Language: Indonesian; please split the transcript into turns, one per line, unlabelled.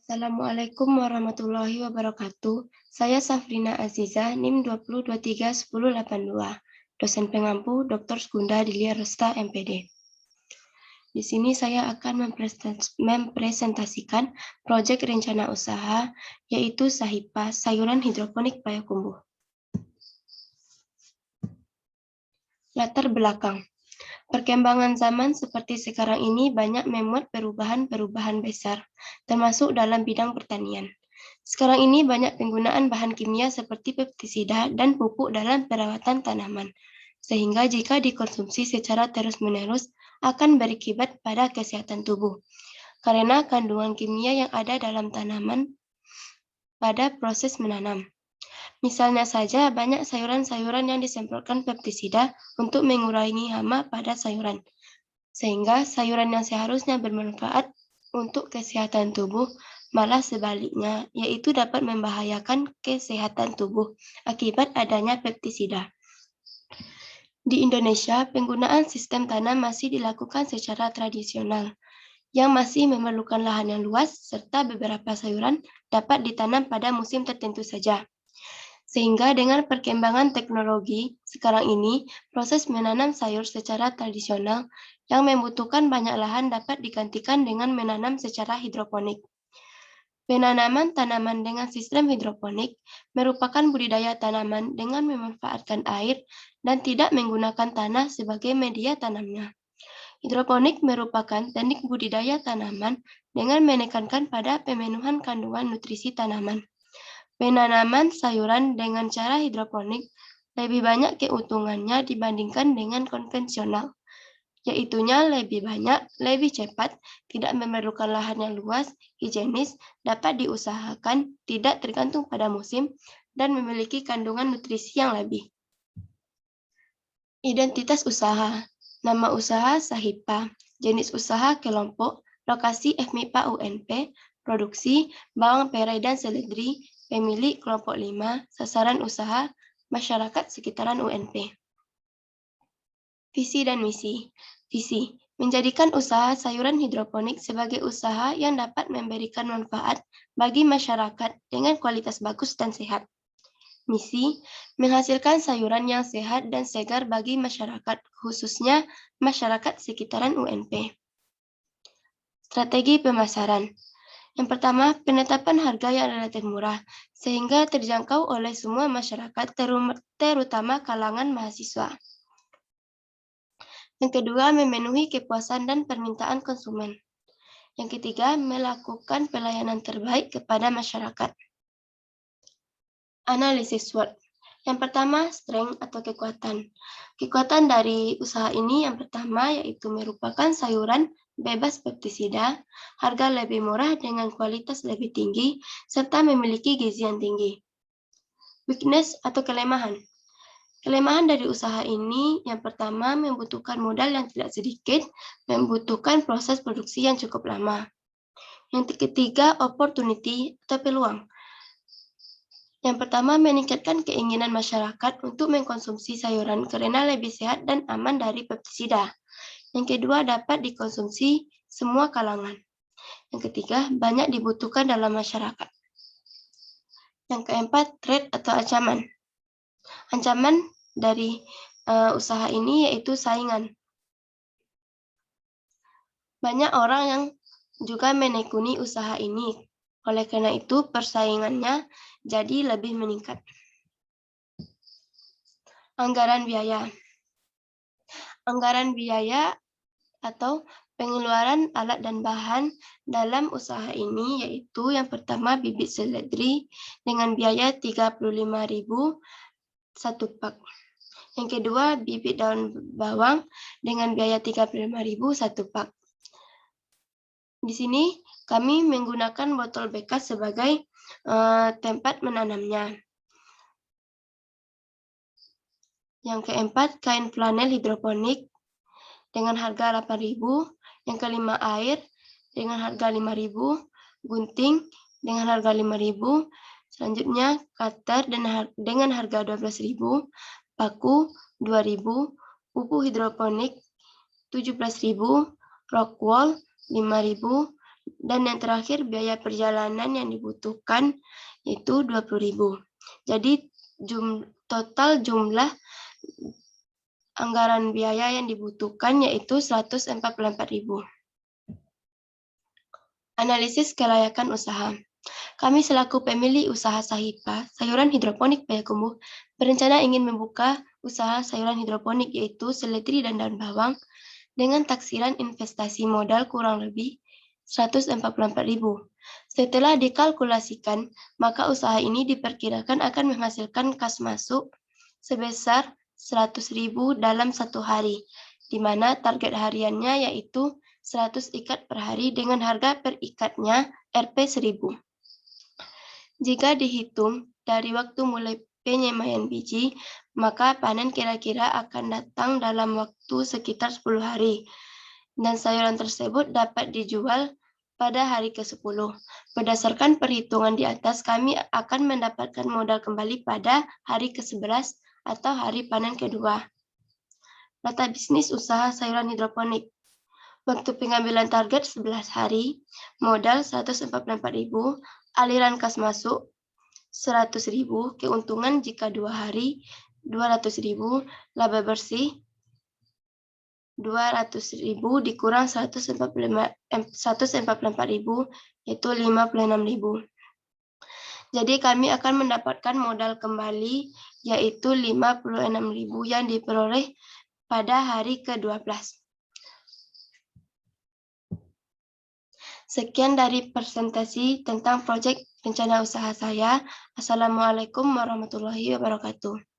Assalamualaikum warahmatullahi wabarakatuh. Saya Safrina Aziza, NIM 20231082, dosen pengampu Dr. Skunda Dilia Resta, MPD. Di sini saya akan mempresentasikan proyek rencana usaha, yaitu SAHIPA, Sayuran Hidroponik Payakumbuh. Latar belakang. Perkembangan zaman seperti sekarang ini banyak memuat perubahan-perubahan besar, termasuk dalam bidang pertanian. Sekarang ini banyak penggunaan bahan kimia seperti pestisida dan pupuk dalam perawatan tanaman, sehingga jika dikonsumsi secara terus-menerus akan berakibat pada kesehatan tubuh, karena kandungan kimia yang ada dalam tanaman pada proses menanam. Misalnya saja banyak sayuran-sayuran yang disemprotkan pestisida untuk mengurangi hama pada sayuran, sehingga sayuran yang seharusnya bermanfaat untuk kesehatan tubuh malah sebaliknya, yaitu dapat membahayakan kesehatan tubuh akibat adanya pestisida. Di Indonesia, penggunaan sistem tanam masih dilakukan secara tradisional, yang masih memerlukan lahan yang luas, serta beberapa sayuran dapat ditanam pada musim tertentu saja. Sehingga dengan perkembangan teknologi sekarang ini, proses menanam sayur secara tradisional yang membutuhkan banyak lahan dapat digantikan dengan menanam secara hidroponik. Penanaman tanaman dengan sistem hidroponik merupakan budidaya tanaman dengan memanfaatkan air dan tidak menggunakan tanah sebagai media tanamnya. Hidroponik merupakan teknik budidaya tanaman dengan menekankan pada pemenuhan kandungan nutrisi tanaman. Penanaman sayuran dengan cara hidroponik lebih banyak keuntungannya dibandingkan dengan konvensional, yaitunya lebih banyak, lebih cepat, tidak memerlukan lahan yang luas, higienis, dapat diusahakan, tidak tergantung pada musim, dan memiliki kandungan nutrisi yang lebih. Identitas usaha. Nama usaha SAHIPA, jenis usaha kelompok, lokasi FMIPA UNP, produksi, bawang perai dan seledri, pemilik kelompok 5, sasaran usaha, masyarakat sekitaran UNP. Visi dan misi. Visi, menjadikan usaha sayuran hidroponik sebagai usaha yang dapat memberikan manfaat bagi masyarakat dengan kualitas bagus dan sehat. Misi, menghasilkan sayuran yang sehat dan segar bagi masyarakat, khususnya masyarakat sekitaran UNP. Strategi pemasaran. Yang pertama, penetapan harga yang relatif murah, sehingga terjangkau oleh semua masyarakat, terutama kalangan mahasiswa. Yang kedua, memenuhi kepuasan dan permintaan konsumen. Yang ketiga, melakukan pelayanan terbaik kepada masyarakat. Analisis SWOT. Yang pertama, strength atau kekuatan. Kekuatan dari usaha ini yang pertama yaitu merupakan sayuran bebas pestisida, harga lebih murah dengan kualitas lebih tinggi, serta memiliki gizi yang tinggi. Weakness atau kelemahan. Kelemahan dari usaha ini yang pertama membutuhkan modal yang tidak sedikit, membutuhkan proses produksi yang cukup lama. Yang ketiga, opportunity atau peluang. Yang pertama, meningkatkan keinginan masyarakat untuk mengkonsumsi sayuran karena lebih sehat dan aman dari pestisida. Yang kedua, dapat dikonsumsi semua kalangan. Yang ketiga, banyak dibutuhkan dalam masyarakat. Yang keempat, threat atau ancaman. Ancaman dari usaha ini yaitu saingan. Banyak orang yang juga menekuni usaha ini. Oleh karena itu, persaingannya jadi lebih meningkat. Anggaran biaya. Anggaran biaya atau pengeluaran alat dan bahan dalam usaha ini yaitu yang pertama bibit seledri dengan biaya 35.000 satu pak. Yang kedua bibit daun bawang dengan biaya 35.000 satu pak. Di sini kami menggunakan botol bekas sebagai tempat menanamnya. Yang keempat, kain flanel hidroponik dengan harga 8.000. Yang kelima, air dengan harga 5.000. Gunting dengan harga 5.000. Selanjutnya, cutter dengan harga 12.000. Paku 2.000. Pupuk hidroponik 17.000. Rock wool 5.000. Dan yang terakhir biaya perjalanan yang dibutuhkan itu 20.000. Jadi total jumlah anggaran biaya yang dibutuhkan yaitu 144.000. Analisis kelayakan usaha. Kami selaku pemilik usaha Sahipa, sayuran hidroponik Payakumbuh, berencana ingin membuka usaha sayuran hidroponik yaitu seledri dan daun bawang dengan taksiran investasi modal kurang lebih 144.000. Setelah dikalkulasikan, maka usaha ini diperkirakan akan menghasilkan kas masuk sebesar 100.000 dalam satu hari, di mana target hariannya yaitu 100 ikat per hari dengan harga per ikatnya Rp1.000. Jika dihitung dari waktu mulai penyemaian biji, maka panen kira-kira akan datang dalam waktu sekitar 10 hari. Dan sayuran tersebut dapat dijual pada hari ke-10. Berdasarkan perhitungan di atas, kami akan mendapatkan modal kembali pada hari ke-11 atau hari panen kedua. Data bisnis usaha sayuran hidroponik. Waktu pengambilan target 11 hari, modal 144.000, aliran kas masuk 100.000, keuntungan jika 2 hari 200.000, laba bersih 200.000 dikurang 144.000 yaitu 56.000. Jadi kami akan mendapatkan modal kembali yaitu 56.000 yang diperoleh pada hari ke-12. Sekian dari presentasi tentang proyek rencana usaha saya. Assalamualaikum warahmatullahi wabarakatuh.